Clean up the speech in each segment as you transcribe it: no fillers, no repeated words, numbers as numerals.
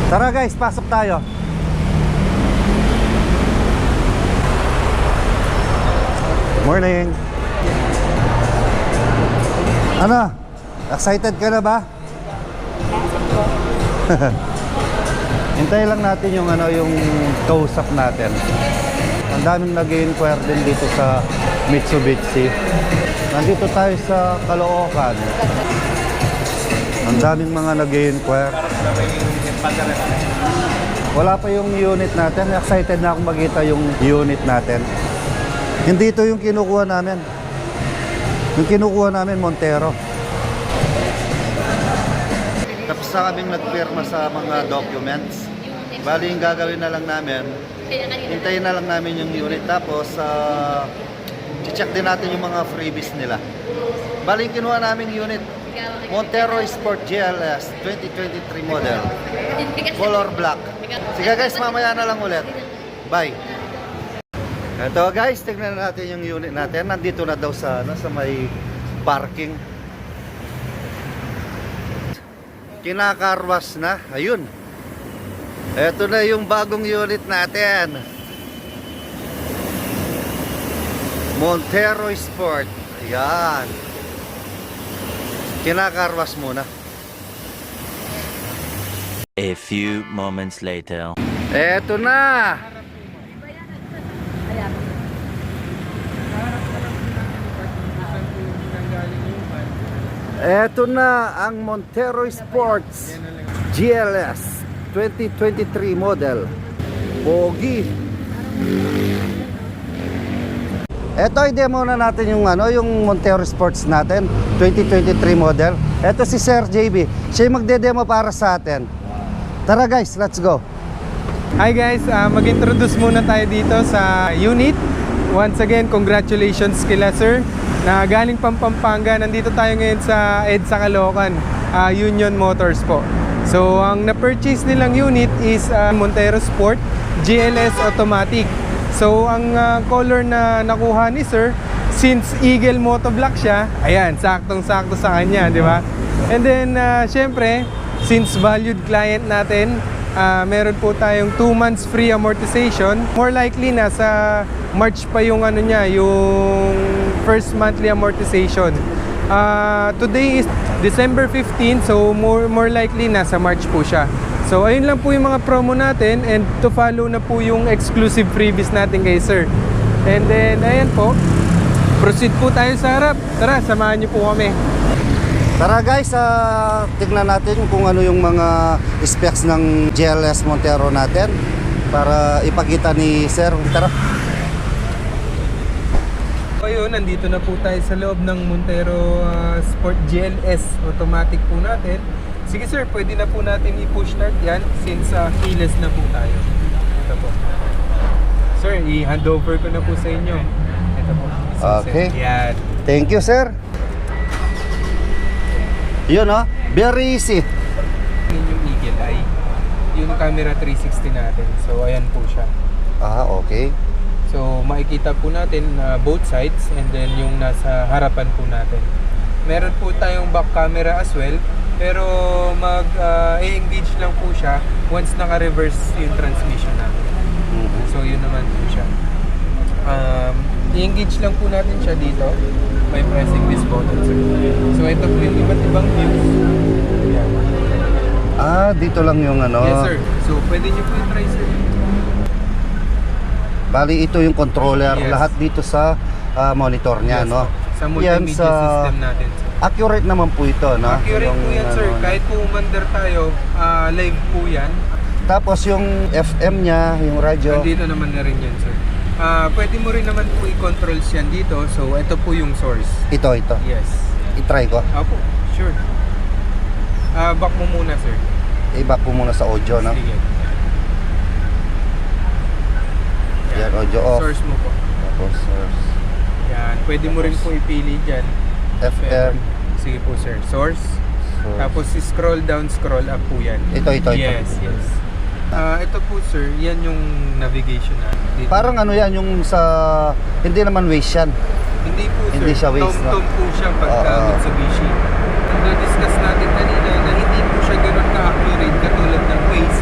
Tara guys, pasok tayo. Morning. Ano? Excited ka na ba? Hintayin lang natin yung yung kausap natin. Ang daming nag-i-inquire din dito sa Mitsubishi. Nandito tayo sa Caloocan. Ang daming mga nag-i-inquire. Wala pa yung unit natin. Excited na akong makita yung unit natin. Hindi ito yung kinukuha namin. Yung kinukuha namin, Montero. Tapos na kaming nagpirma sa mga documents. Bali yung gagawin na lang namin, hintayin na lang namin yung unit. Tapos, check din natin yung mga freebies nila. Bali yung kinuha namin unit, Montero Sport GLS 2023 model. Color black. Sige guys, mamaya na lang ulit. Bye. Ito guys, tignan natin yung unit natin. Nandito na daw sa may parking. Kinakarwas na. Ayun. Ito na yung bagong unit natin. Montero Sport. Ayan. Kinakarwas muna. A few moments later. Ito na. Ito na ang Montero Sports GLS 2023 model. Pogi. Ito i-demo na natin yung yung Montero Sports natin 2023 model. Ito si Sir JB. Siya yung magde-demo para sa atin. Tara guys, let's go. Hi guys, mag-introduce muna tayo dito sa unit. Once again, congratulations kila sir na galing Pampanga. Nandito tayo ngayon sa EDSA Caloocan, Union Motors po. So ang na-purchase nilang unit is Montero Sport GLS Automatic. So ang color na nakuha ni sir, since Eagle Moto Black siya, ayan, saktong-sakto sa kanya, di ba? And then syempre, since valued client natin, meron po tayong 2 months free amortization. More likely nasa March pa yung yung first monthly amortization. Today is December 15, so more likely nasa March po siya. So ayun lang po yung mga promo natin, and to follow na po yung exclusive freebies natin kay sir. And then ayan po, proceed po tayo sa harap. Tara, samahan niyo po kami. Tara guys, tignan natin kung ano yung mga specs ng GLS Montero natin para ipakita ni Sir. Tara. Ayun, nandito na po tayo sa loob ng Montero Sport GLS Automatic po natin. Sige sir, pwede na po natin i-push start yan since keyless na po tayo. Ito po. Sir, i-handover ko na po sa inyo. Ito po. So, Okay. Sir, yan. Thank you Sir. Yun very easy. Yun yung Eagle Eye. Yung camera 360 natin. So ayan po siya. Okay. So makikita po natin both sides, and then yung nasa harapan po natin. Meron po tayong back camera as well, pero mag-engage lang po siya once naka-reverse yung transmission natin. So yun naman po siya. I-engage lang po natin siya dito by pressing this button. So ito po yung iba't ibang views. Yan. Dito lang yung Yes sir. So pwede nyo po i-try sir. Bali ito yung controller, Yes. lahat dito sa monitor niya, Yes, no? po. Sa multimedia system natin sir. Accurate naman po ito, no? Accurate po yan sir. Kahit po umandar tayo, live po yan. Tapos yung FM niya, yung radyo. Nandito naman na rin yan sir. Pwede mo rin naman po i-controls yan dito. So ito po yung source. Ito. Yes. I-try ko. Apo, sure. Back mo muna sir. I-back ko muna sa audio, no? Sige. Yan, audio off. Source mo po. Tapos source. Yan. Pwede mo rin po ipili dyan. FM. Sige po sir. Source. Tapos scroll down, scroll up po yan. Ito. Yes. Ito po sir, yan yung navigation natin. Parang yan, yung sa... Hindi naman waste yan. Hindi po sir. Hindi siya waste, no? Tom-tom po siya pagka Mitsubishi. Na-discuss natin kanina na hindi po siya gano'n ka-accurate katulad ng Waze.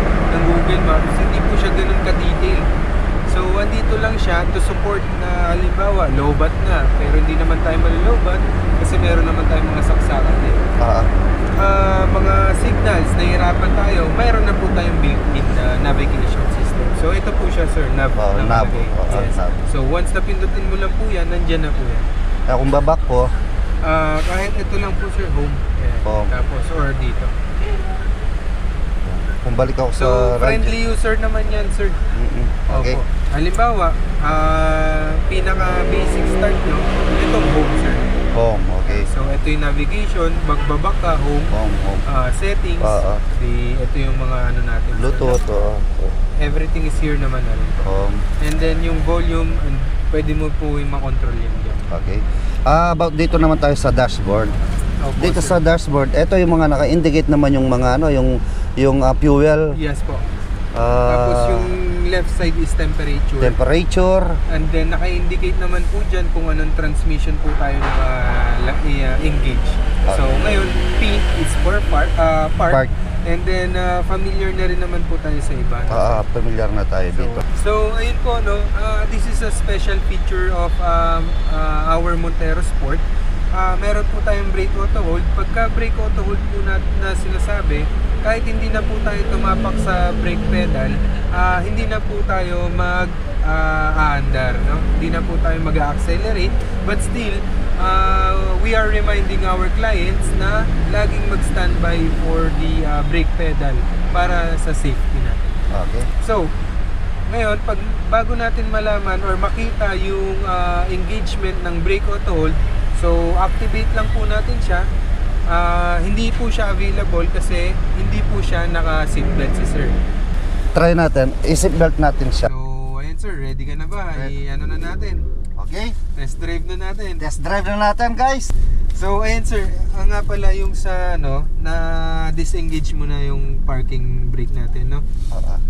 Nab. nakalagay. Oo, Yes. nab. So once na pindutin mo lang po yan, nandyan na po yan. Kaya kung babak ko, Kahit ito lang po sir, home. Ayan. Home. Tapos or dito. kung balik ako So sa friendly user naman yan sir. Okay. Opo. Halimbawa, pinaka basic start nyo, itong home sir. Home, okay. So ito yung navigation, magbabak ka, home, Home. settings, Oo. ito yung mga ano natin. sir. Bluetooth, Everything is here naman na rin po. home. And then yung volume, pwede mo po yung makontrol yan dyan. Okay. About dito naman tayo sa dashboard. Opo, Dito sir. sa dashboard, ito yung mga naka-indicate naman yung mga ano, yung fuel, Yes po. Tapos yung left side is temperature. temperature, And then naka-indicate naman po dyan kung anong transmission po tayo engage. So ngayon, P is for park. Park. And then familiar na rin naman po tayo sa iba. familiar na tayo dito. So ayun po no, this is a special feature of our Montero Sport. Meron po tayong brake auto hold. Pagka brake auto hold po na sinasabi, kahit hindi na po tayo tumapak sa brake pedal, hindi na po tayo mag-aandar, no? Hindi na po tayo mag-accelerate, but still we are reminding our clients na laging mag-standby for the brake pedal para sa safety natin. Okay. So, ngayon, bago natin malaman or makita yung engagement ng brake auto hold, so activate lang po natin siya. Hindi po siya available kasi hindi po siya naka-seatbelt si sir. Try natin, i-seatbelt natin siya. So, ayun sir, ready ka na ba? Ano na natin? Okay? Test drive na natin. Test drive na natin, guys. So, ayun sir, nga pala yung sa na disengage mo na yung parking brake natin, no?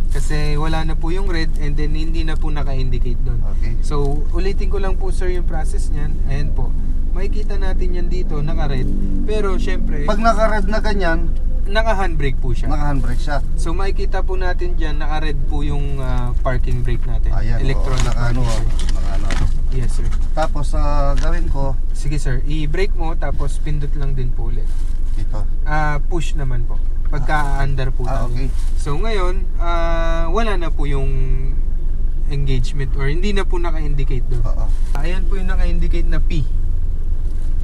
Kasi wala na po yung red and then hindi na po naka-indicate doon. Okay. So, ulitin ko lang po sir yung process niyan. Ayan po. Makikita natin yan dito, naka-red. Pero syempre, Pag naka-red na ganyan, naka-handbrake po siya. naka-handbrake siya. So, makikita po natin dyan, naka-red po yung parking brake natin. Ayan, Electronic naka-ano, parking brake. naka-ano. Yes sir. Tapos gawin ko Sige sir, i-brake mo tapos pindot lang din po ulit. dito. Push naman po. Pagka-under po tayo. Okay. So ngayon, wala na po yung engagement or hindi na po naka-indicate doon. Oo. Ayan po yung naka-indicate na P.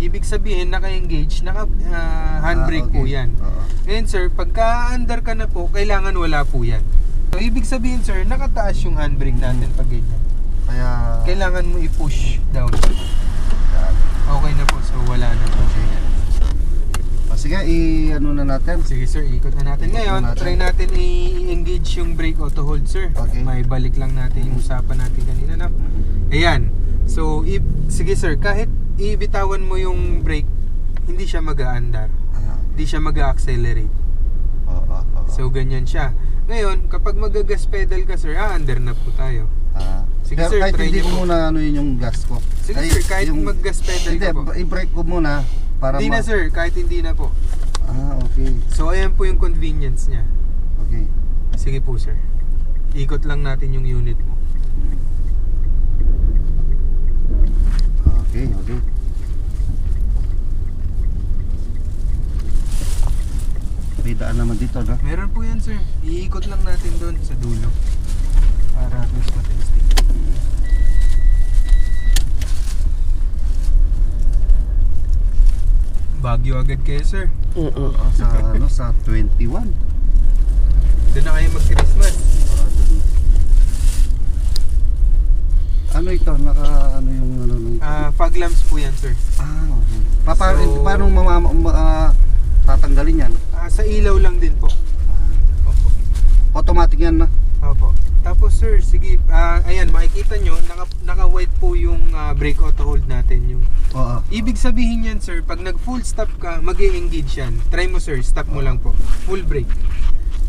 Ibig sabihin, naka-engage, handbrake okay. po yan. Oo. Ngayon sir, pagka-under ka na po, kailangan wala po yan. So ibig sabihin sir, nakataas yung handbrake natin pag ganyan. Kaya Kailangan mo i-push down. yan. Okay na po, so wala na po. Sige, ano na natin. Sige sir, ikot na natin. Ikot Ngayon, na natin. try natin i-engage yung brake auto hold sir. Okay. May balik lang natin yung usapan natin kanina na. Ayan. So, sige sir, kahit ibitawan mo yung brake, hindi siya mag-aandar. Hindi siya mag-accelerate. Oo. So, ganyan siya. Ngayon, kapag mag-gas pedal ka sir, aandar na po tayo. Sige, Pero sir, kahit try hindi niyo ko po. muna ano yun yung gas ko. Sige sir, kahit mag-gas pedal Hindi, ka po. i-brake ko muna para Hindi na sir, kahit hindi na po. Okay. So, ayan po yung convenience niya. Okay. Sige po sir. Ikot lang natin yung unit mo. Okay. May daan naman dito, no? Meron po yan sir. Iikot lang natin doon sa dulo. Para at least matesting. Baguio agad kayo sir. Sa 21. Doon na kayo mag-Christmas. Ano ito? Ano yung ano nung Fog lamps po yan sir. okay. Paano tatanggalin yan? Sa ilaw lang din po. Opo. Automatic yan na. Opo. Tapos sir, sige, ayan, makikita nyo, naka-white po yung brake auto hold natin. Yung Oo. ibig sabihin yan sir, pag nag full stop ka, mag-e-engage yan. Try mo sir, stop mo lang po. Full brake.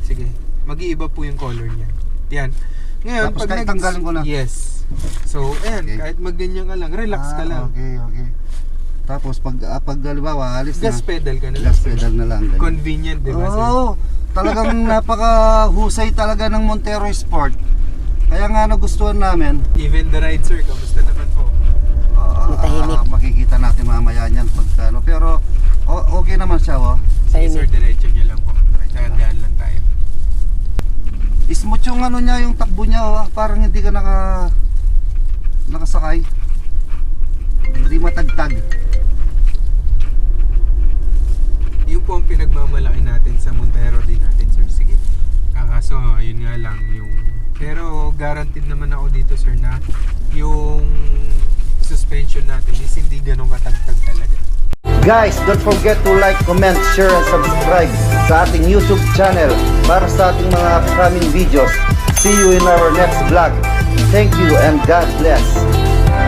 Sige, mag-iiba po yung color niya. Yan. Ngayon, Tapos kahit tanggalin ko na? Yes. So, ayan, Okay. kahit magganyan ka lang, relax ka lang. Okay. Tapos pag halimbawa, alis Gas na. pedal ka na lang. Gas pedal na lang. ganyan. Convenient, di ba sir? Oo. Talagang napakahusay talaga ng Montero Sport. Kaya nga nagustuhan namin. Even the ride sir, kamusta naman po? Makikita natin mamaya niyan pagka ano. Pero okay naman siya, oh. Sige sir, diretso nyo lang po. Dahan-dahan lang tayo. Smooth yung ano niya, yung takbo niya, oh. Parang hindi ka nakasakay. Hindi matagtag. Yun po ang pinagmamalaki natin sa Montero din natin, sir. Sige. Kaso, yun nga lang yung... Pero guaranteed naman ako dito, sir, na yung suspension natin is hindi ganun katagtag talaga. Guys, don't forget to like, comment, share, and subscribe sa ating YouTube channel para sa ating mga upcoming videos. See you in our next vlog. Thank you and God bless.